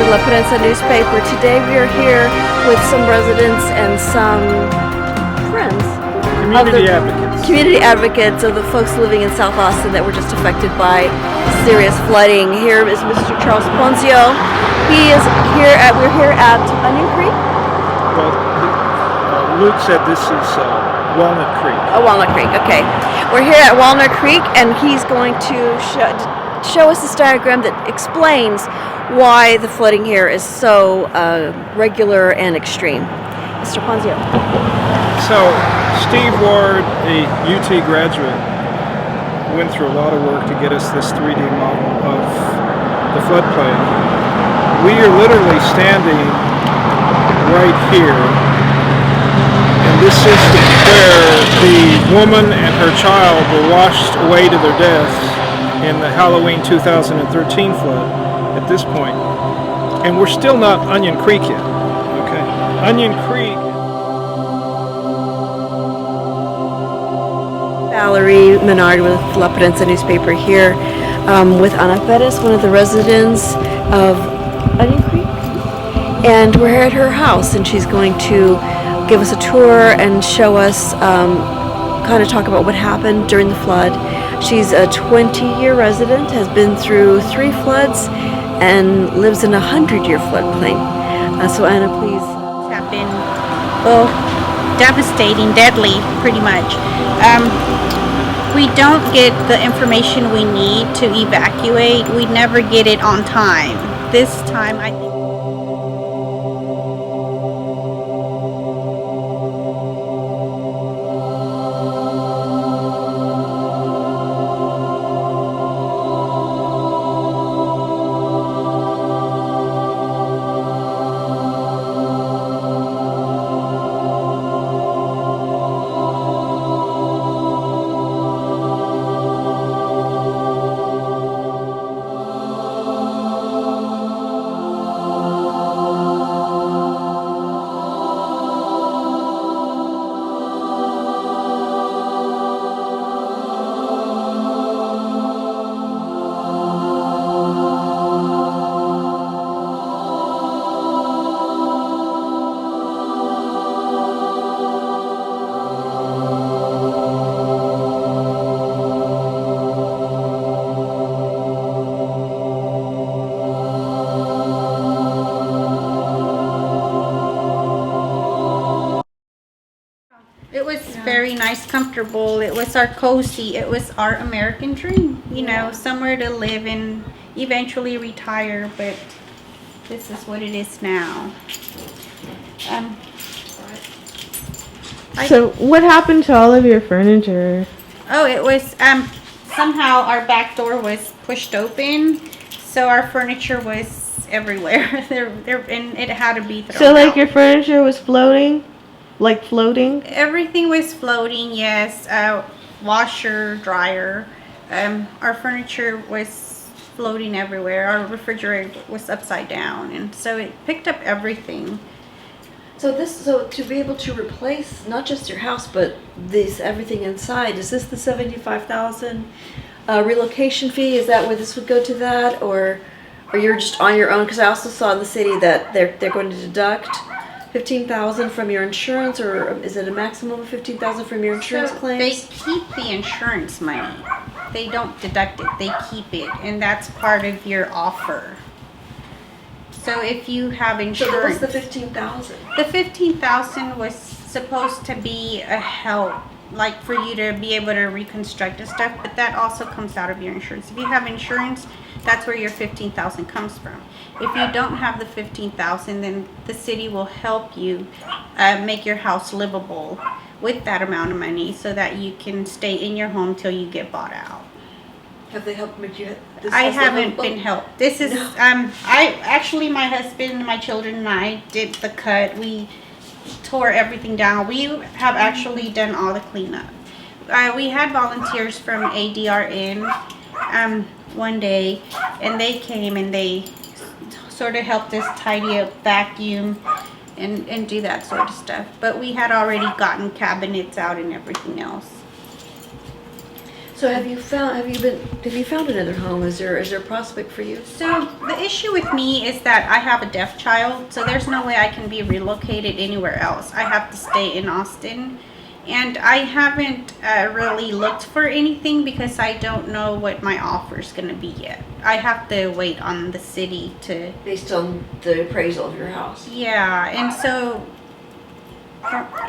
with La Prensa newspaper. Today we are here with some residents and some friends. Community advocates of the folks living in South Austin that were just affected by serious flooding. Here is Mr. Charles Ponzio. We're here at Onion Creek. Well, Luke said this is Walnut Creek. Oh, Walnut Creek, okay. We're here at Walnut Creek, and he's going to show us this diagram that explains why the flooding here is so regular and extreme. Mr. Ponzio. So, Steve Ward, a UT graduate, went through a lot of work to get us this 3D model of the floodplain. We are literally standing right here, and this is where the woman and her child were washed away to their deaths in the Halloween 2013 flood at this point. And we're still not Onion Creek yet, okay? Onion Creek. Valerie Menard with La Prensa newspaper here with Ana Perez, one of the residents of Onion Creek. And we're here at her house, and she's going to give us a tour and show us, kind of talk about what happened during the flood. She's a 20-year resident, has been through 3 floods, and lives in a 100-year floodplain. So Anna, please. Have been, well, devastating, deadly, pretty much. We don't get the information we need to evacuate. We never get it on time. This time, I think. It was very nice, comfortable. It was our cozy. It was our American dream, you know, somewhere to live and eventually retire. But this is what it is now. So what happened to all of your furniture? Oh, it was somehow our back door was pushed open, so our furniture was everywhere. And it had to be thrown So like out. your furniture was floating? Like floating? Everything was floating, yes. Washer, dryer. Our furniture was floating everywhere. Our refrigerator was upside down, and so it picked up everything. So to be able to replace not just your house, but everything inside, is this the $75,000 relocation fee? Is that where this would go to that, or you're just on your own? Because I also saw in the city that they're going to deduct $15,000 from your insurance, or is it a maximum of $15,000 from your insurance claims? They keep the insurance money. They don't deduct it. They keep it, and that's part of your offer. So if you have insurance, So what's the $15,000? the $15,000 was supposed to be a help, like for you to be able to reconstruct and stuff. But that also comes out of your insurance. If you have insurance, that's where your $15,000 comes from. If you don't have the $15,000, then the city will help you make your house livable with that amount of money, so that you can stay in your home till you get bought out. Have they helped make you? I haven't been helped. This is my husband, my children, and I did the cut. We tore everything down. We have actually done all the cleanup. We had volunteers from ADRN one day, and they came and they sort of helped us tidy up, vacuum, and do that sort of stuff. But we had already gotten cabinets out and everything else. So have you found another home? Is there a prospect for you? So the issue with me is that I have a deaf child, so there's no way I can be relocated anywhere else. I have to stay in Austin. And I haven't really looked for anything because I don't know what my offer is going to be yet. I have to wait on the city to... Based on the appraisal of your house. Yeah, and so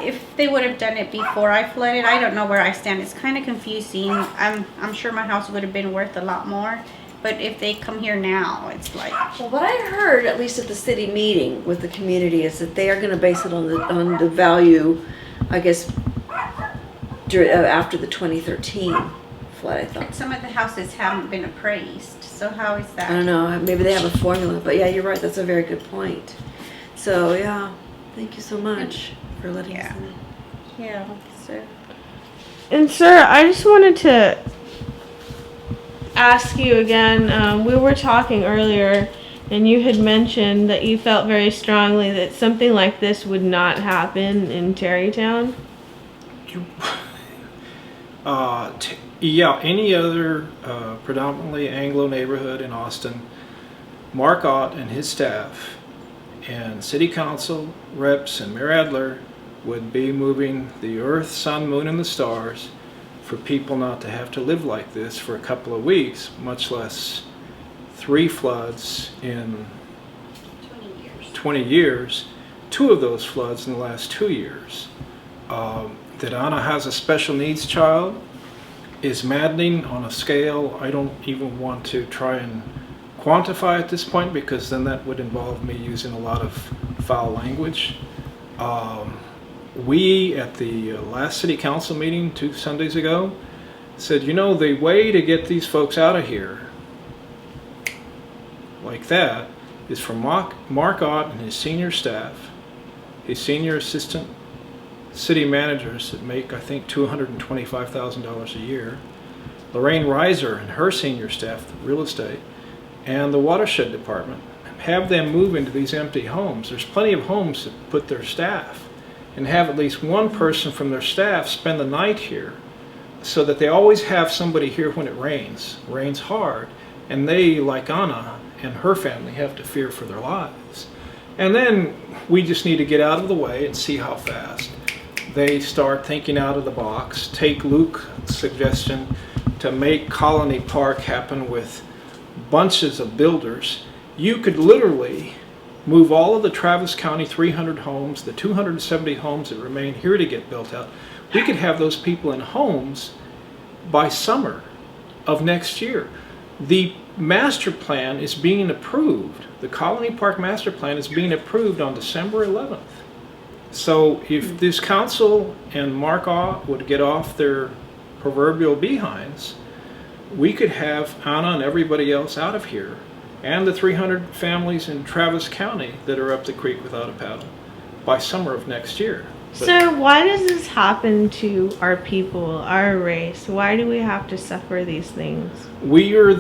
if they would have done it before I flooded, I don't know where I stand. It's kind of confusing. I'm sure my house would have been worth a lot more. But if they come here now, it's like... Well, what I heard, at least at the city meeting with the community, is that they are going to base it on the value, I guess, after the 2013 flood, I thought. Some of the houses haven't been appraised, so how is that? I don't know, maybe they have a formula, but yeah, you're right, that's a very good point. So, yeah, thank you so much for letting us know. Yeah, so... And sir, I just wanted to ask you again, we were talking earlier and you had mentioned that you felt very strongly that something like this would not happen in Tarrytown. Yeah, any other predominantly Anglo neighborhood in Austin, Mark Ott and his staff and city council reps and Mayor Adler would be moving the earth, sun, moon, and the stars for people not to have to live like this for a couple of weeks, much less 3 floods in 20 years, 2 of those floods in the last 2 years. That Anna has a special needs child is maddening on a scale I don't even want to try and quantify at this point, because then that would involve me using a lot of foul language. We, at the last city council meeting 2 Sundays ago, said, you know, the way to get these folks out of here like that is for Mark Ott and his senior staff, his senior assistant city managers that make, I think, $225,000 a year, Lorraine Reiser and her senior staff, the real estate, and the watershed department, have them move into these empty homes. There's plenty of homes that put their staff, and have at least one person from their staff spend the night here, so that they always have somebody here when it rains hard, and they, like Anna and her family, have to fear for their lives. And then we just need to get out of the way and see how fast they start thinking out of the box. Take Luke's suggestion to make Colony Park happen with bunches of builders. You could literally move all of the Travis County 300 homes, the 270 homes that remain here to get built out. We could have those people in homes by summer of next year. The master plan is being approved. The Colony Park master plan is being approved on December 11th. So if this council and Mark Ott would get off their proverbial behinds, we could have Anna and everybody else out of here, and the 300 families in Travis County that are up the creek without a paddle, by summer of next year. Sir, why does this happen to our people, our race? Why do we have to suffer these things? We are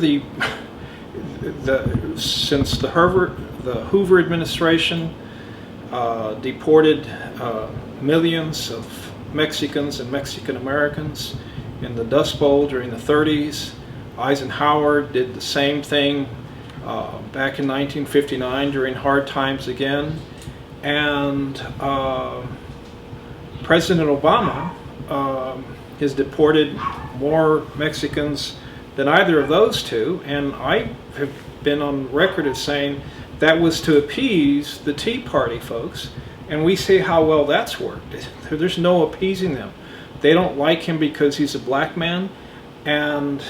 since the Hoover administration deported millions of Mexicans and Mexican Americans in the Dust Bowl during the 30s. Eisenhower did the same thing back in 1959 during hard times again. And President Obama has deported more Mexicans than either of those two, and I have been on record as saying that was to appease the Tea Party folks, and we see how well that's worked. There's no appeasing them. They don't like him because he's a black man, and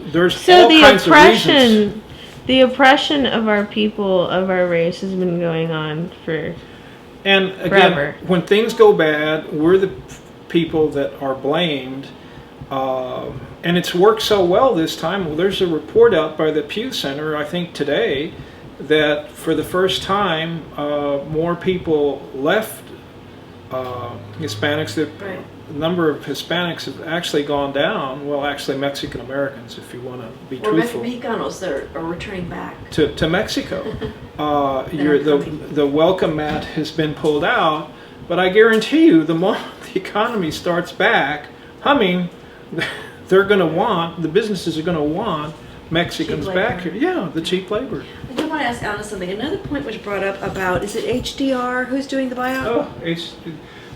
there's all kinds of reasons. The oppression of our people, of our race, has been going on for and again, forever. When things go bad, we're the people that are blamed. And it's worked so well this time. Well, there's a report out by the Pew Center, I think today, that for the first time, more people left Hispanics. The number of Hispanics has actually gone down. Well, actually Mexican Americans, if you want to be truthful. Mexicanos that are returning back to Mexico. The welcome mat has been pulled out, but I guarantee you the moment the economy starts back humming, they're going to want, the businesses are going to want Mexicans Cheap back labor. here. Yeah, the cheap labor. I do want to ask Anna something. Another point was brought up about, is it HDR who's doing the buyout? Oh,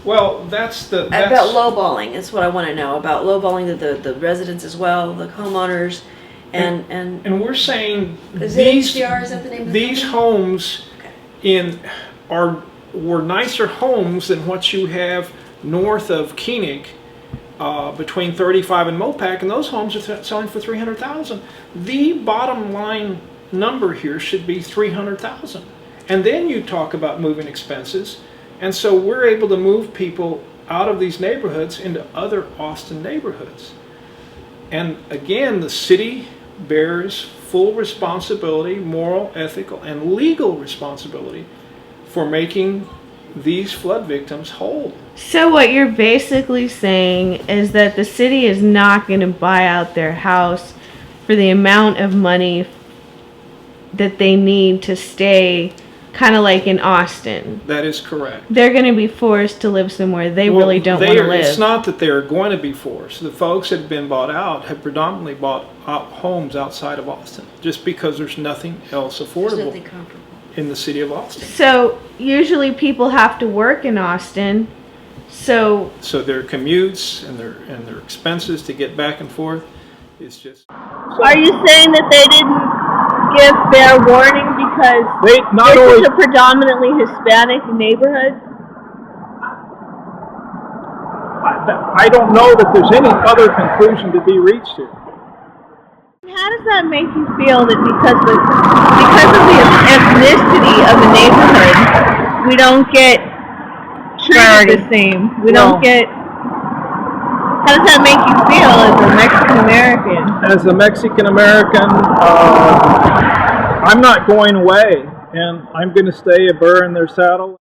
well, that's the... About lowballing is what I want to know. About lowballing the residents as well, the homeowners, and we're saying is it HDR? Is that the name of the these company? homes were nicer homes than what you have north of Koenig, between 35 and Mopac, and those homes are selling for $300,000. The bottom line number here should be $300,000, and then you talk about moving expenses. And so we're able to move people out of these neighborhoods into other Austin neighborhoods. And again, the city bears full responsibility, moral, ethical, and legal responsibility for making these flood victims whole. So what you're basically saying is that the city is not going to buy out their house for the amount of money that they need to stay, kind of like in Austin. That is correct. They're going to be forced to live somewhere they Well, really don't want to live. It's not that they're going to be forced. The folks that have been bought out have predominantly bought out homes outside of Austin, just because there's nothing else There's affordable nothing comparable. in the city of Austin. So usually people have to work in Austin. So their commutes and their expenses to get back and forth is just... are you saying that they didn't give fair warning because They not this only is a predominantly Hispanic neighborhood? I don't know that there's any other conclusion to be reached here. How does that make you feel that because of the ethnicity of the neighborhood, we don't get treated the same? We don't get. How does that make you feel as a Mexican American? As a Mexican American, I'm not going away, and I'm going to stay a burr in their saddle.